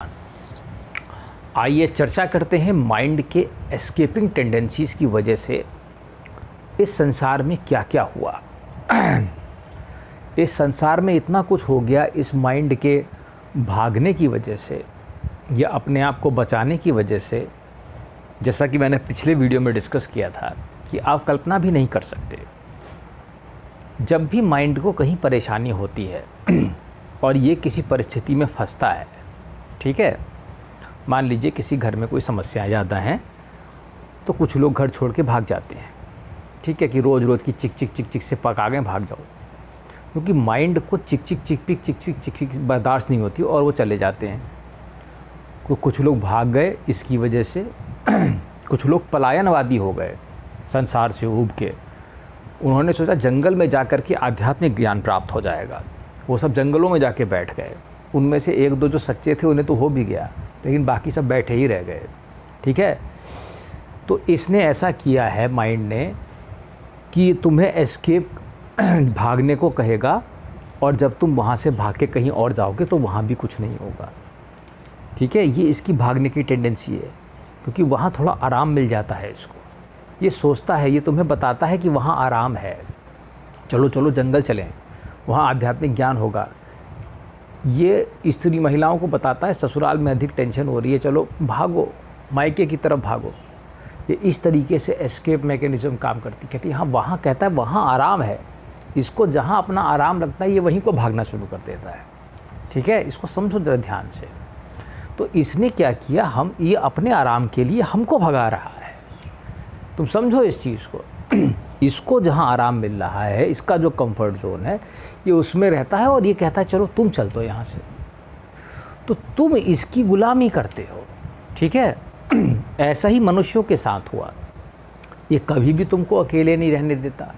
आइए चर्चा करते हैं माइंड के एस्केपिंग टेंडेंसीज़ की वजह से इस संसार में क्या क्या हुआ। इस संसार में इतना कुछ हो गया इस माइंड के भागने की वजह से या अपने आप को बचाने की वजह से। जैसा कि मैंने पिछले वीडियो में डिस्कस किया था कि आप कल्पना भी नहीं कर सकते, जब भी माइंड को कहीं परेशानी होती है और ये किसी परिस्थिति में फंसता है, ठीक है, मान लीजिए किसी घर में कोई समस्याएं ज़्यादा हैं तो कुछ लोग घर छोड़ के भाग जाते हैं, ठीक है, कि रोज़ रोज़ की चिक चिक चिक चिक से पका गए भाग जाओ, क्योंकि माइंड को चिक चिक चिक पिक चिक चिक चिक चिक बर्दाश्त नहीं होती और वो चले जाते हैं। कुछ लोग भाग गए इसकी वजह से, कुछ लोग पलायनवादी हो गए संसार से ऊब के। उन्होंने सोचा जंगल में जा कर के आध्यात्मिक ज्ञान प्राप्त हो जाएगा, वो सब जंगलों में जाके बैठ गए। उनमें से एक दो जो सच्चे थे उन्हें तो हो भी गया, लेकिन बाकी सब बैठे ही रह गए, ठीक है। तो इसने ऐसा किया है माइंड ने कि तुम्हें एस्केप भागने को कहेगा, और जब तुम वहाँ से भाग के कहीं और जाओगे तो वहाँ भी कुछ नहीं होगा, ठीक है। ये इसकी भागने की टेंडेंसी है, क्योंकि वहाँ थोड़ा आराम मिल जाता है इसको। ये सोचता है, ये तुम्हें बताता है कि वहाँ आराम है, चलो चलो जंगल चलें, वहाँ आध्यात्मिक ज्ञान होगा। ये स्त्री महिलाओं को बताता है ससुराल में अधिक टेंशन हो रही है, चलो भागो, मायके की तरफ भागो। ये इस तरीके से एस्केप मैकेनिज़्म काम करती। कहती है हाँ वहाँ, कहता है वहाँ आराम है, इसको जहाँ अपना आराम लगता है ये वहीं को भागना शुरू कर देता है, ठीक है। इसको समझो जरा ध्यान से। तो इसने क्या किया, हम ये अपने आराम के लिए हमको भगा रहा है। तुम समझो इस चीज़ को। इसको जहाँ आराम मिल रहा है, इसका जो कंफर्ट जोन है, ये उसमें रहता है और ये कहता है चलो तुम चल दो यहाँ से। तो तुम इसकी गुलामी करते हो, ठीक है। ऐसा ही मनुष्यों के साथ हुआ। ये कभी भी तुमको अकेले नहीं रहने देता।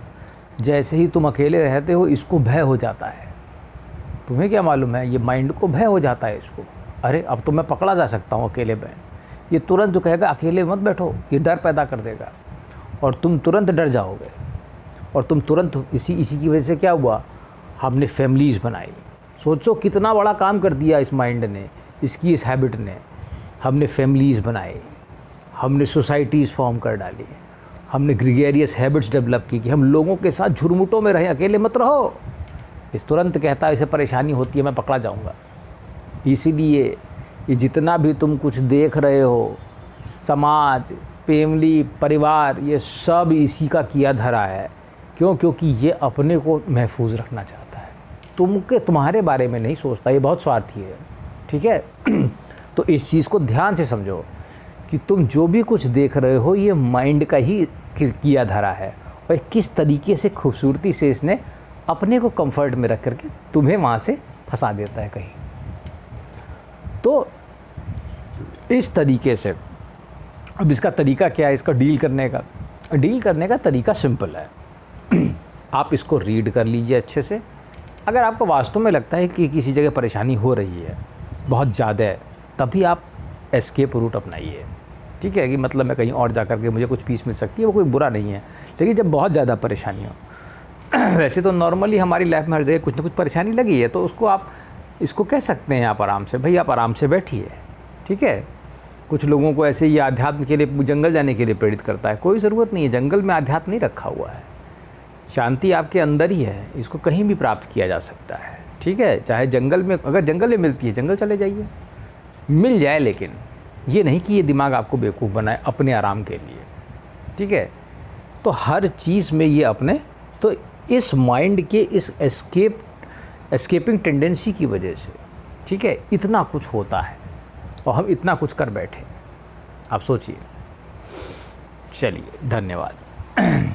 जैसे ही तुम अकेले रहते हो इसको भय हो जाता है। तुम्हें क्या मालूम है, ये माइंड को भय हो जाता है इसको। अरे अब तो मैं पकड़ा जा सकता हूँ अकेले में। ये तुरंत जो कहेगा अकेले मत बैठो, ये डर पैदा कर देगा और तुम तुरंत डर जाओगे। और तुम तुरंत इसी की वजह से क्या हुआ, हमने फैमिलीज़ बनाई। सोचो कितना बड़ा काम कर दिया इस माइंड ने, इसकी इस हैबिट ने। हमने फैमिलीज़ बनाए, हमने सोसाइटीज़ फॉर्म कर डाली, हमने ग्रीगेरियस हैबिट्स डेवलप की कि हम लोगों के साथ झुरमुटों में रहें, अकेले मत रहो। इस तुरंत कहता है इसे परेशानी होती है, मैं पकड़ा जाऊँगा। इसीलिए ये जितना भी तुम कुछ देख रहे हो, समाज, फैमिली, परिवार, ये सब इसी का किया धरा है। क्यों? क्योंकि ये अपने को महफूज रखना चाहता है, तुम्हारे बारे में नहीं सोचता। ये बहुत स्वार्थी है, ठीक है। तो इस चीज़ को ध्यान से समझो कि तुम जो भी कुछ देख रहे हो ये माइंड का ही किया धरा है, और किस तरीके से खूबसूरती से इसने अपने को कंफर्ट में रख करके तुम्हें वहाँ से फंसा देता है कहीं। तो इस तरीके से अब इसका तरीका क्या है, इसका डील करने का तरीका सिंपल है। आप इसको रीड कर लीजिए अच्छे से। अगर आपको वास्तव में लगता है कि किसी जगह परेशानी हो रही है बहुत ज़्यादा है, तभी आप एस्केप रूट अपनाइए, ठीक है। कि मतलब मैं कहीं और जा कर के मुझे कुछ पीस मिल सकती है, वो कोई बुरा नहीं है। लेकिन जब बहुत ज़्यादा परेशानी हो, वैसे तो नॉर्मली हमारी लाइफ में हर जगह कुछ ना कुछ परेशानी लगी है, तो उसको आप इसको कह सकते हैं आप आराम से, भाई आप आराम से बैठिए, ठीक है। कुछ लोगों को ऐसे ही आध्यात्म के लिए जंगल जाने के लिए प्रेरित करता है। कोई ज़रूरत नहीं है, जंगल में आध्यात्म नहीं रखा हुआ है। शांति आपके अंदर ही है, इसको कहीं भी प्राप्त किया जा सकता है, ठीक है। चाहे जंगल में, अगर जंगल में मिलती है जंगल चले जाइए, मिल जाए, लेकिन ये नहीं कि ये दिमाग आपको बेवकूफ़ बनाए अपने आराम के लिए, ठीक है। तो हर चीज़ में ये अपने, तो इस माइंड के इस एस्केपिंग टेंडेंसी की वजह से, ठीक है, इतना कुछ होता है और हम इतना कुछ कर बैठे। आप सोचिए। चलिए, धन्यवाद।